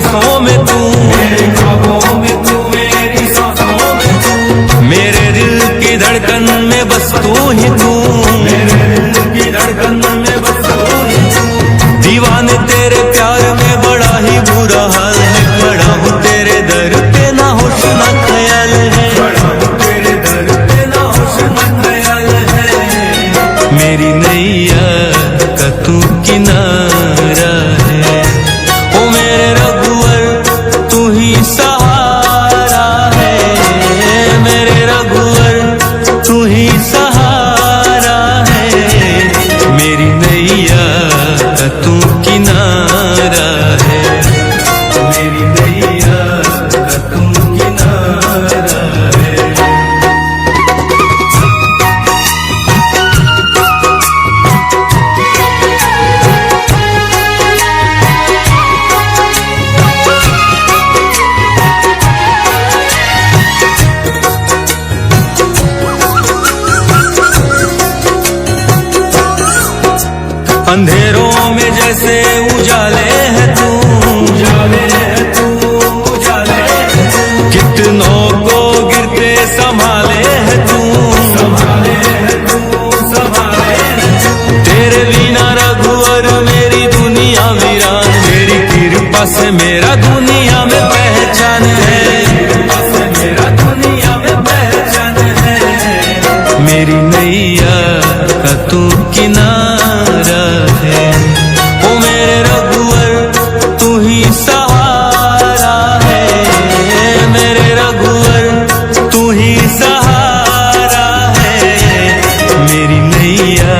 सांसों में तू, मेरे ख्वाबों में तू, मेरी सांसों में तू, मेरे दिल की धड़कन में बस तू ही तू, मेरे दिल की धड़कन में बस तू ही तू। दीवाने तेरे प्यार में बड़ा ही बुरा हाल है, खड़ा हूँ तेरे दर पे ना होश ना ख्याल है, खड़ा हूँ तेरे दर पे ना होश ना ख्याल है। मेरी नैया का तू किनारा है, ओ मेरे रघुवर तू ही सहारा है, मेरे रघुवर तू ही सहारा है, मेरी नैया का तू किनारा है, मेरी नैया का तू किनारा है। अंधेरों में जैसे उजाले है तू, उजाले है तू, उजाले है तू, कितनों को गिरते संभाले है तू, संभाले है तू, संभाले है तू। तेरे बिना रघुवर मेरी दुनिया वीरान, तेरी कृपा से मेरा दुनिया में पहचान है, बस मेरा दुनिया में पहचान है। मेरी नैया का तू किनारा है, ओ मेरे रघुवर तू ही सहारा है, मेरे रघुवर तू ही सहारा है, मेरी नैया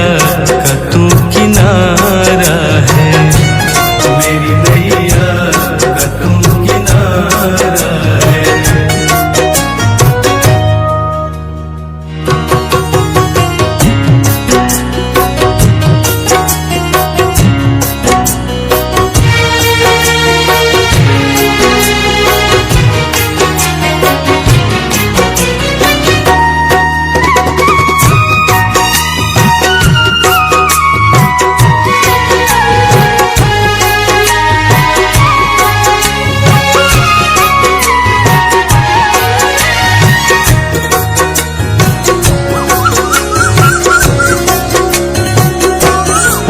का तू किनारा है, मेरी नैया का तू किनारा है।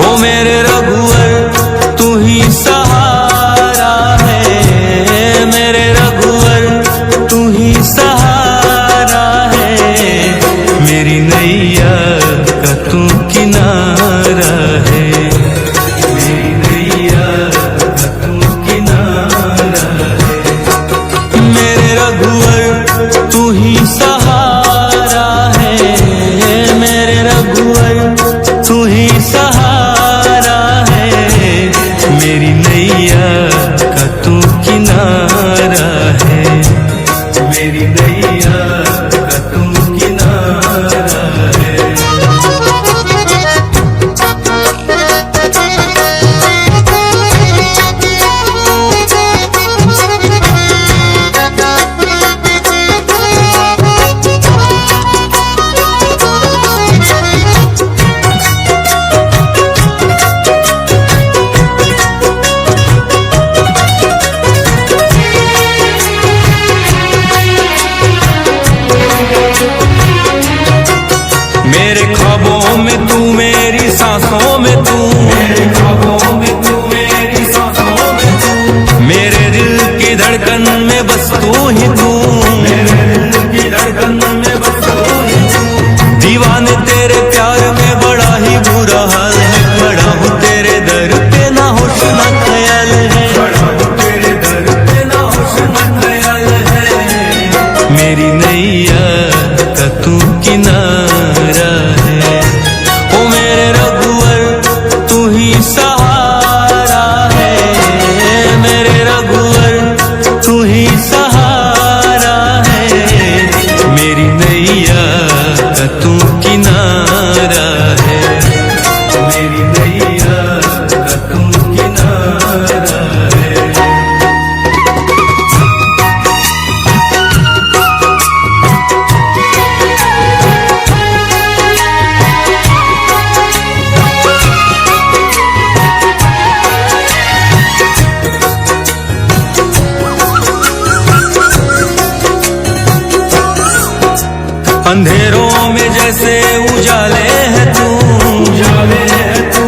ओ मेरे रघुवर तू ही सहारा है, मेरे रघुवर तू ही सहारा है, मेरी नैया का तू किनारा है, मेरी नैया का तू किनारा है। मेरे रघुवर तू ही सहारा है, मेरे रघुवर तू ही सहारा है, मेरी नैया का तू किनारा है, मेरी नैया का तू किनारा है। मेरे ख्वाबों में तू, मेरी सांसों में तू, मेरे ख्वाबों में तू, मेरी सांसों में तू, मेरे दिल की धड़कन में बस तू ही तू, मेरे दिल की धड़कन में बस तू ही तू। दीवाने तेरे प्यार में बड़ा ही बुरा हाल है, खड़ा हूँ तेरे दर पे ना होश ना ख्याल है, खड़ा हूँ तेरे दर पे ना होश ना ख्याल है। मेरी नैया का तू किनारा है, ओ मेरे रघुवर तू ही सहारा है, मेरे रघुवर तू ही सहारा है, मेरी नैया का तू किनारा है, मेरी नैया का तू किनारा है। अंधेरों में जैसे उजाले है तू, उजाले है तू,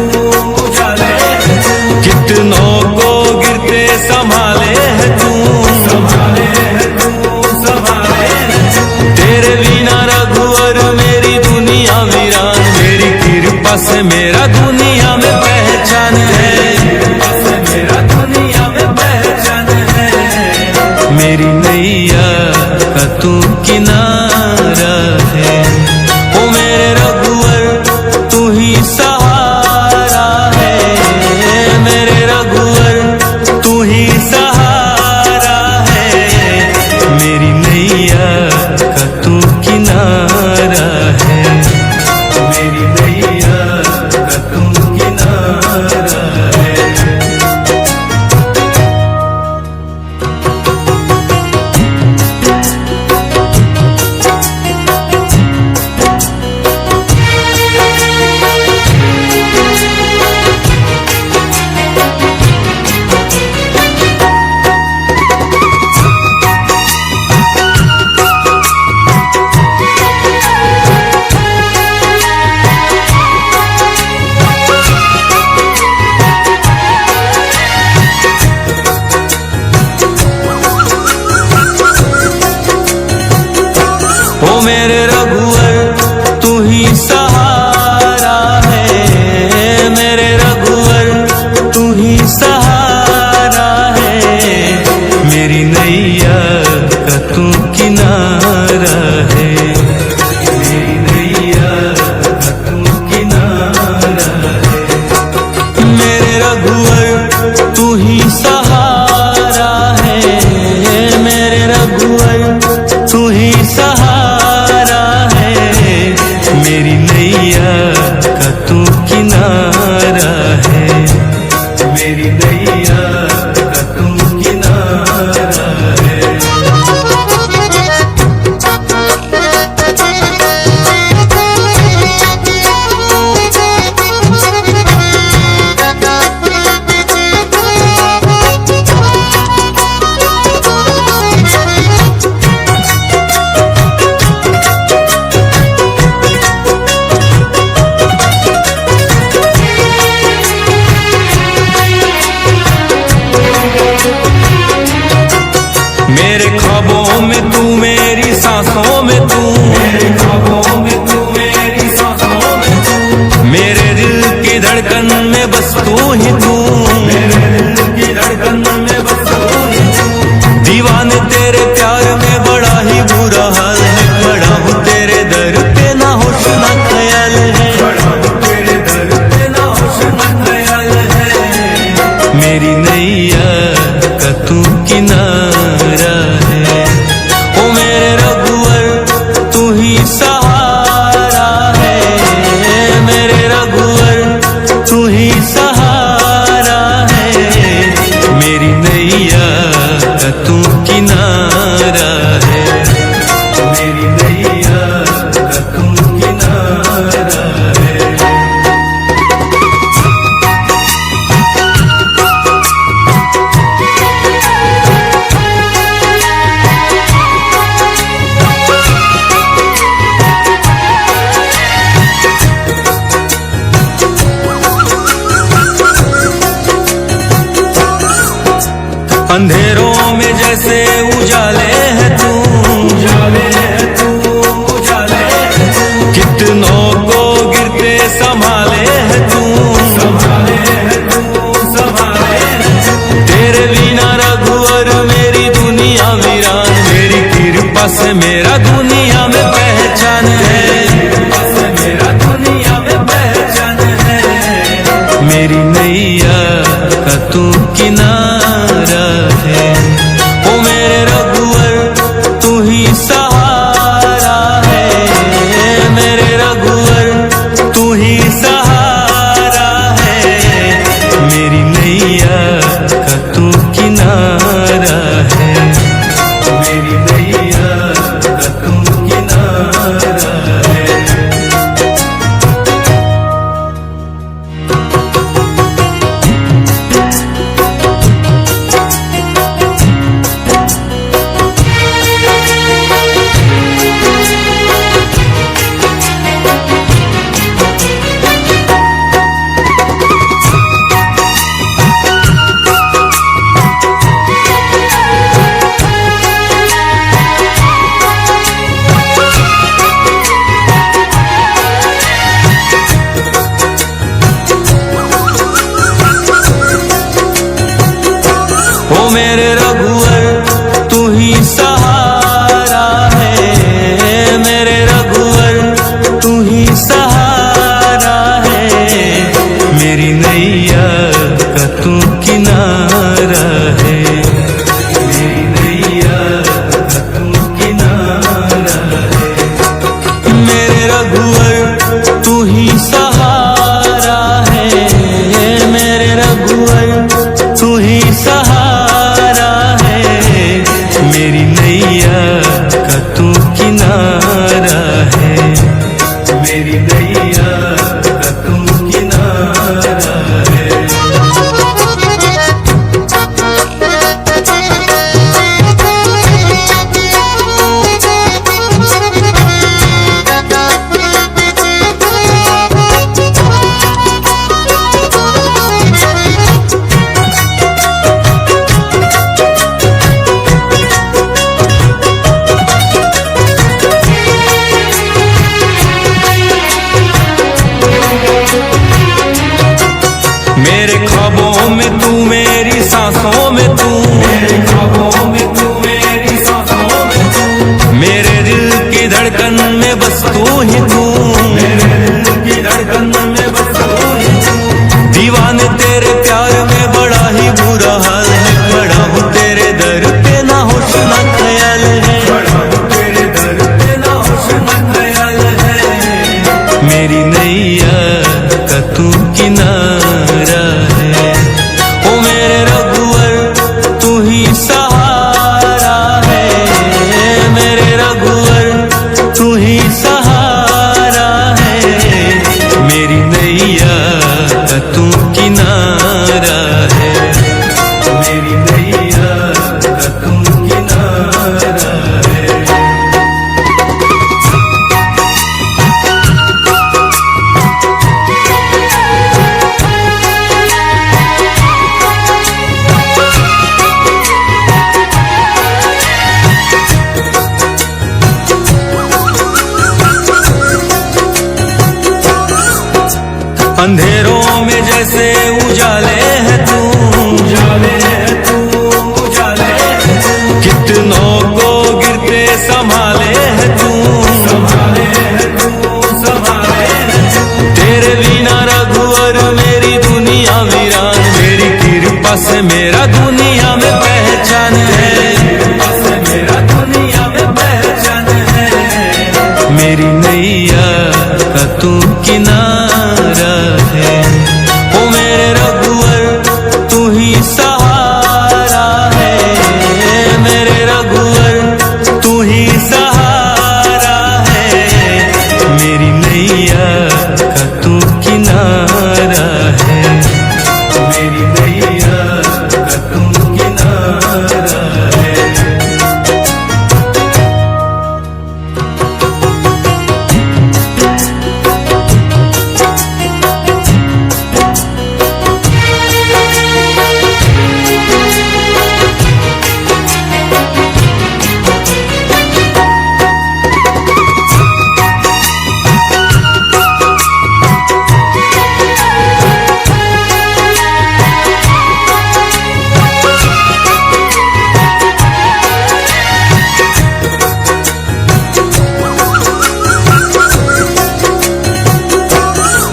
उजाले है तू, कितनों को गिरते संभाले है तू, संभाले है तू, संभाले है तू। तेरे बिना रघुवर मेरी दुनिया वीरान, मेरी कृपा से मेरा दुनिया में पहचान है, बस मेरा दुनिया में पहचान है। मेरी नैया का तू किनारा है, ओ मेरे रघुवर तू ही सहारा है, मेरे रघुवर तू ही सहारा है, मेरी नैया का तू किनारा है, मेरी नैया का तू किनारा है। ओ मेरे रघुवर तू ही सहारा है, मेरे रघुवर तू ही सहारा है, मेरी नैया का तू किनारा है, मेरी नैया का तू किनारा है। मेरे रघुवर तू ही सहारा है, मेरे रघुवर तू ही सहारा है, मेरी नैया का तू किनारा है, मेरी नैया का तू किनारा है। मेरे ख्वाबों में तू, मेरी सांसों में तू, मेरे ख्वाबों में तू, मेरी सांसों में तू, मेरे दिल की धड़कन में बस तू ही तू, मेरे दिल की धड़कन में बस तू ही तू। दीवाने तेरे प्यार में बड़ा ही बुरा हाल है, पड़ा हूँ तेरे दर पे ना होश ना ख्याल है, बड़ा हूँ तेरे दर पे ना होश ना ख्याल है। मेरी नैया का तू किनारा है, ओ मेरे रघुवर तू ही सहारा है, मेरे रघुवर तू ही सहारा है, मेरी नैया का तू किनारा है, मेरी नैया का तू किनारा है। अंधेरों में जैसे उजाले है तू, उजाले है तू, उजाले है तू, कितनों को गिरते संभाले है तू, संभाले है तू, संभाले है तू। तेरे बिना रघुवर मेरी दुनिया वीरान, मेरी कृपा से मेरा दुनिया में पहचान है, बस मेरा दुनिया में पहचान है। मेरी नैया का तू किनारा है, ओ मेरे रघुवर तू ही सहारा है, मेरे रघुवर तू ही सहारा है, मेरी नैया का तू किनारा है, मेरी नैया का तू किनारा है। मेरे ख्वाबों में तू मेरी सांसों में तू, मेरे ख्वाबों में तू मेरी सांसों में तू, मेरे दिल की धड़कन में बस तू ही तू, मेरे दिल की धड़कन में बस तू ही तू। दीवाने तेरे प्यार में बड़ा ही बुरा हाल है, खड़ा हूँ तेरे दर पे ना होश ना ख्याल है, खड़ा हूँ तेरे दर पे ना होश ना ख्याल है। मेरी नैया का तू किनारा है, ओ मेरे रघुवर तू ही सहारा है, मेरे रघुवर तू ही सहारा है, मेरी नैया का तू किनारा है, मेरी नैया का तू किनारा है। अंधेरों में जैसे उजाले है तू, उजाले है तू, उजाले है तू, कितनों को गिरते संभाले है तू, संभाले है तू, संभाले है तू। तेरे बिना रघुवर मेरी दुनिया वीरान, मेरी कृपा से मेरा दुनिया में पहचान है, बस मेरा दुनिया में पहचान है। मेरी नैया का तू किनारा है, ओ मेरे रघुवर तू ही सहारा है, मेरे रघुवर तू ही सहारा है, मेरी नैया का तू किनारा है, मेरी नैया का तू किनारा है।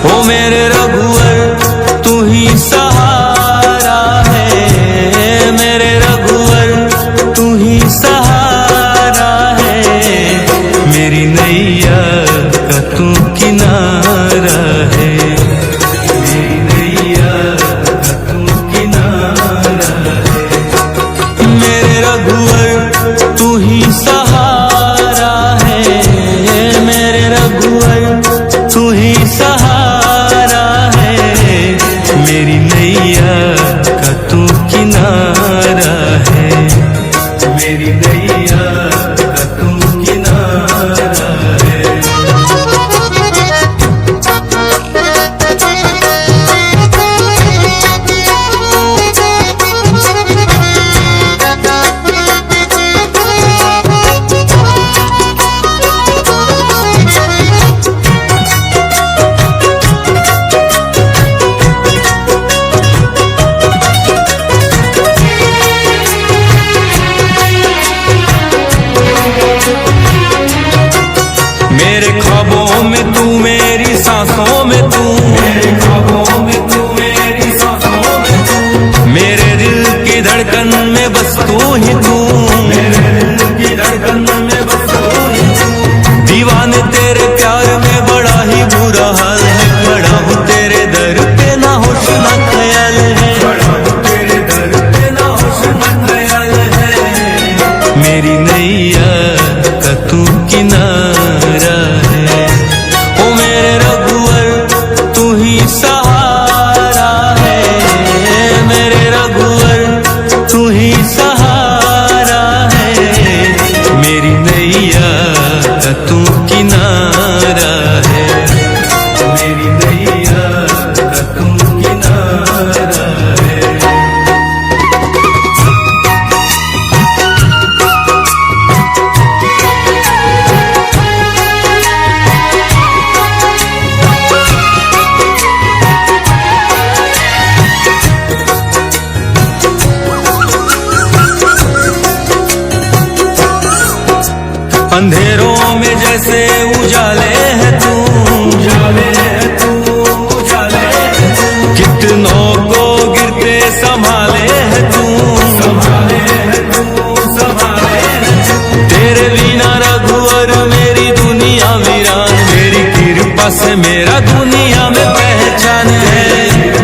ओ मेरे रघुवर तू ही सहारा है, मेरे रघुवर तू ही सहारा है, मेरी नैया का तू किनारा है, मेरी नैया का तू किनारा है। मेरे रघुवर तू ही सहारा है, मेरे रघुवर तू ही सहारा है, मेरी नैया का तू किनारा है, मेरी नैया का तू किनारा है। मेरे ख्वाबों में तू मेरी सांसों में तू, मेरे ख्वाबों में तू मेरी सांसों में तू, मेरे दिल की धड़कन में बस तू ही तू, मेरे दिल की धड़कन में बस तू ही तू। दीवाने तेरे प्यार में बड़ा ही बुरा हाल है, खड़ा हूँ तेरे दर पे ना होश ना ख्याल है, खड़ा हूँ तेरे दर पे ना होश ना ख्याल है। मेरी नैया का तू किनारा है, ओ मेरे रघुवर तू ही सहारा है, मेरे रघुवर तू ही सहारा है, मेरी नैया का तू किनारा है, मेरी नैया का तू किनारा है। अंधेरों में जैसे उजाले है तू, उजाले है तू, उजाले है तू, कितनों को गिरते संभाले है तू, संभाले है तू, संभाले है तू। तेरे बिना रघुवर मेरी दुनिया वीरान, मेरी कृपा से मेरा दुनिया में पहचान है,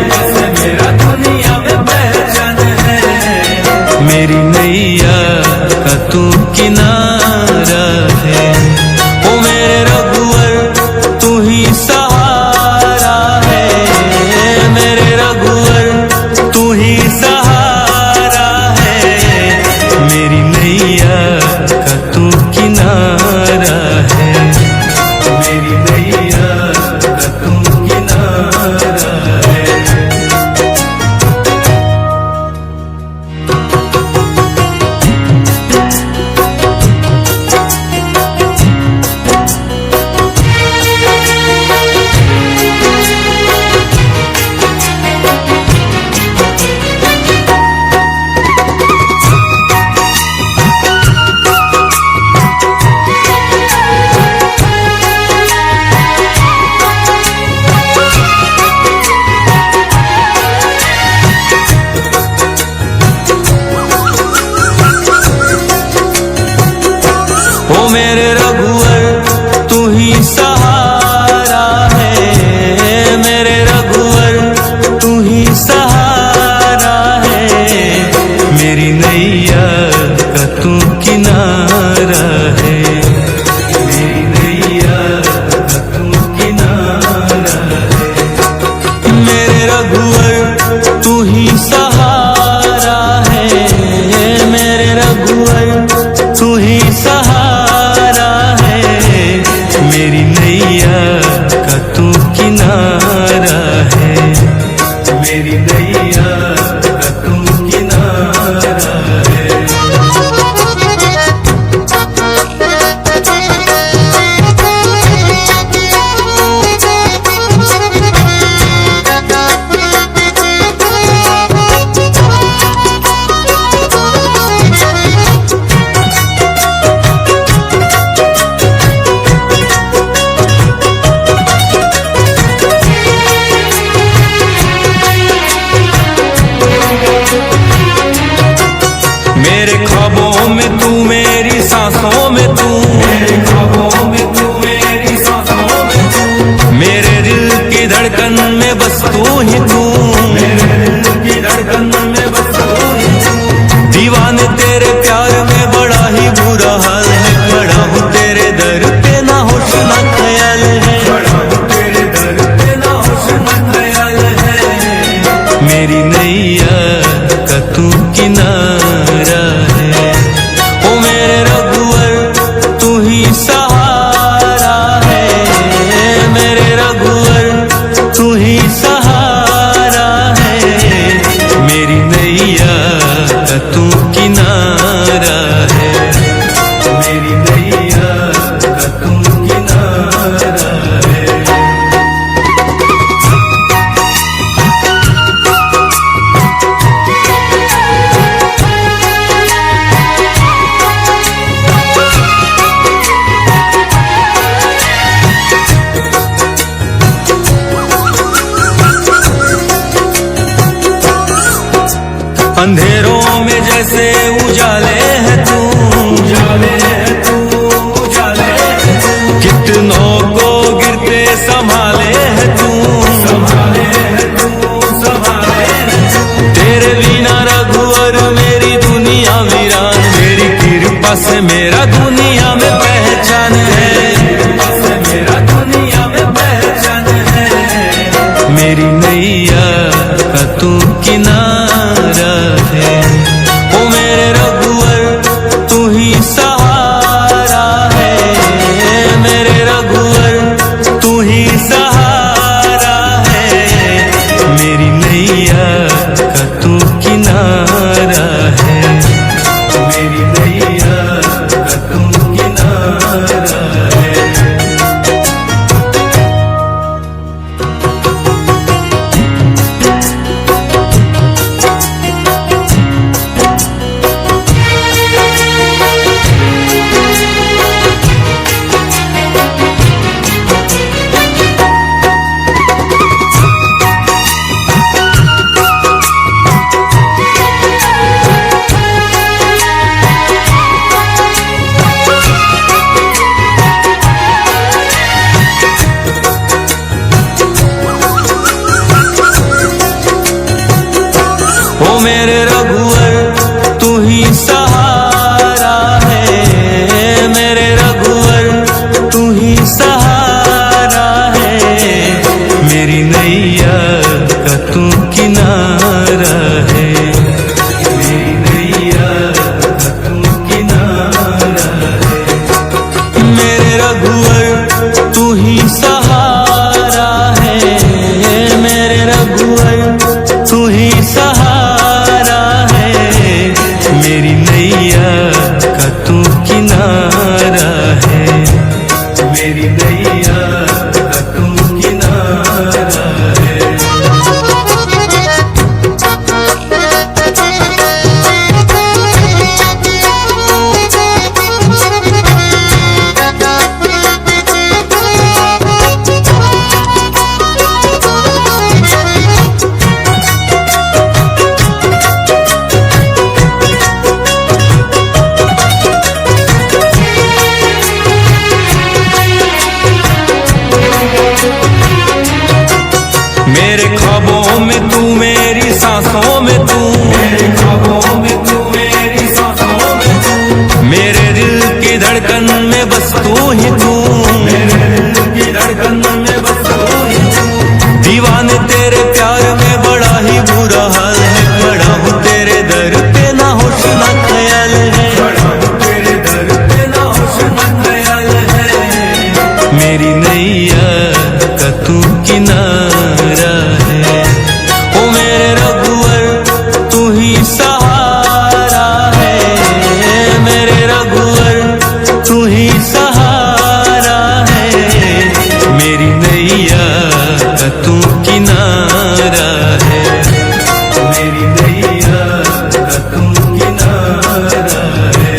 बस मेरा दुनिया में पहचान है। मेरी नैया का तू किनारा है, ओ मेरे रघुवर तू ही सहारा है, मेरे रघुवर तू ही सहारा है, मेरी नैया का तू किनारा है, मेरी नैया का तू किनारा है। ओ मेरे रघुवर तू ही सहारा है, मेरे रघुवर तू ही सहारा है, मेरी नैया का तू किनारा है, मेरी नैया का तू किनारा है। मेरे रघुवर तू ही सहारा है, मेरे रघुवर तू ही सहारा है, मेरी नैया का तू किनारा है, मेरी नैया का तू किनारा है। मेरे ख्वाबों में तू, मेरी सांसों में तू, मेरे ख्वाबों में तू, मेरी सांसों में तू, मेरे दिल की धड़कन में बस तू ही तू, मेरे दिल की धड़कन में बस तू ही तू। दीवाने तेरे प्यार में बड़ा ही बुरा हाल है, खड़ा हूँ तेरे दर पे ना होश ना ख्याल है, खड़ा हूँ तेरे दर पे ना होश ना ख्याल है। मेरी नैया का तू किनारा है, ओ मेरे रघुवर तू ही सहारा है, मेरे रघुवर तू ही सहारा है, मेरी नैया का तू किनारा है, मेरी नैया का तू किनारा है। अंधेरों में जैसे उजाले है तू, उजाले है तू, उजाले है तू, कितनों को गिरते संभाले है तू, संभाले है तू, संभाले है तू। तेरे बिना रघुवर मेरी दुनिया वीरान, मेरी कृपा से मेरा दुनिया में पहचान है, बस मेरा दुनिया में पहचान है। मेरी नैया का तू किनारा है, ओ मेरे रघुवर तू ही सहारा है, मेरे रघुवर तू ही सहारा है, मेरी नैया का तू किनारा है, मेरी नैया का मेरे रघुवर तू ही सहारा है, मेरे रघुवर तू ही सहारा है, मेरी नैया का तू किनारा है, मेरी नैया का तू किनारा है। मेरे रघुवर तू ही सहारा है, मेरे रघुवर तू ही सहारा है, मेरी नैया का तू किनारा है, मेरी नैया का तू किनारा है। मेरे ख्वाबों में तू, मेरी सांसों में तू, मेरे ख्वाबों में तू, मेरी सांसों में तू, मेरे दिल की धड़कन में बस तू ही तू, मेरे दिल की धड़कन में बस तू ही तू। दीवाने तेरे प्यार में बड़ा ही बुरा हाल है, खड़ा हूँ तेरे दर पे ना होश ना ख्याल है, खड़ा हूँ तेरे दर पे ना होश ना ख्याल है, मेरी नैया का तू किनारा है। ओ मेरे रघुवर तू ही सहारा है, मेरे रघुवर तू ही सहारा है, मेरी नैया का तू किनारा है, मेरी नैया का तू किनारा है।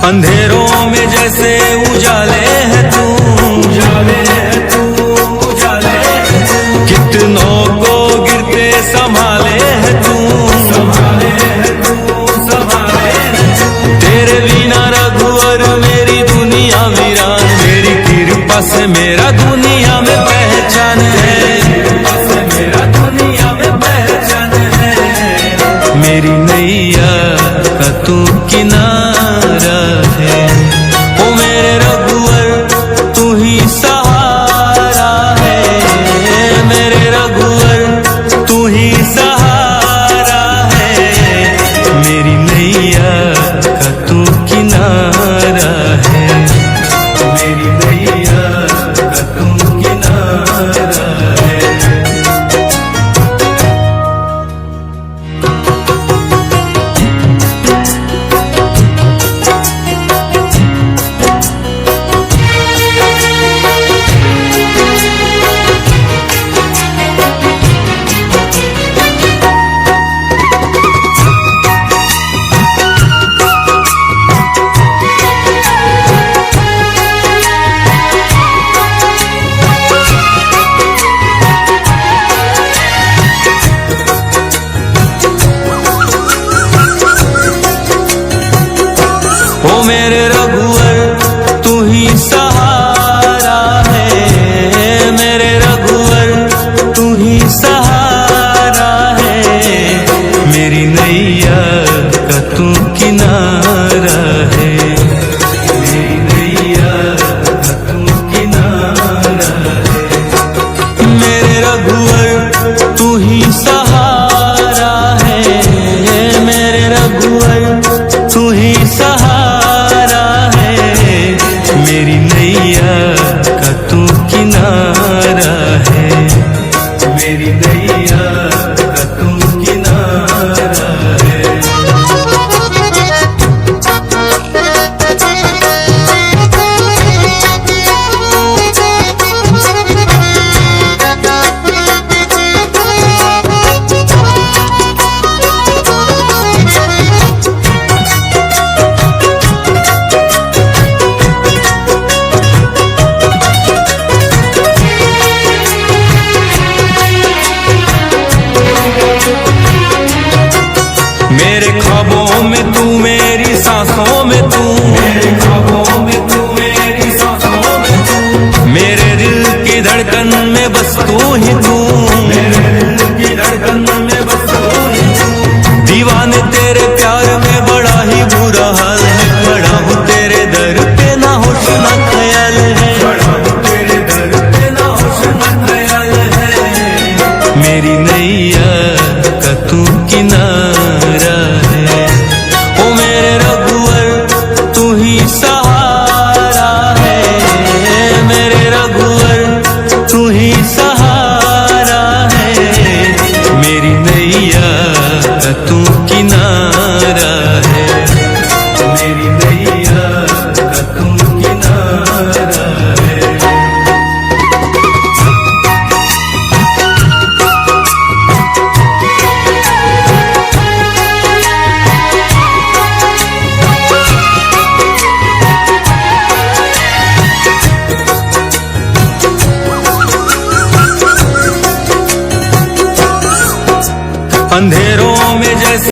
अंधेरों में जैसे उजाले है तू, उजाले है तू, उजाले है तू, कितनों को गिरते संभाले है तू, संभाले है तू, संभाले है तू। तेरे बिना रघुवर मेरी दुनिया वीरान, मेरी कृपा से मेरा दुनिया में पहचान है, बस मेरा दुनिया में पहचान है, मेरी नैया का तू किनारा है। ओ मेरे रघुवर तू ही सहारा है, मेरे रघुवर तू ही सहारा है, मेरी नैया का तू किनारा है, मेरी नैया का तू किनारा है। तू ही सहारा है, मेरी नैया का तू किनारा है, मेरी नैया का तुम किनारा है। अंधेरों में जैसे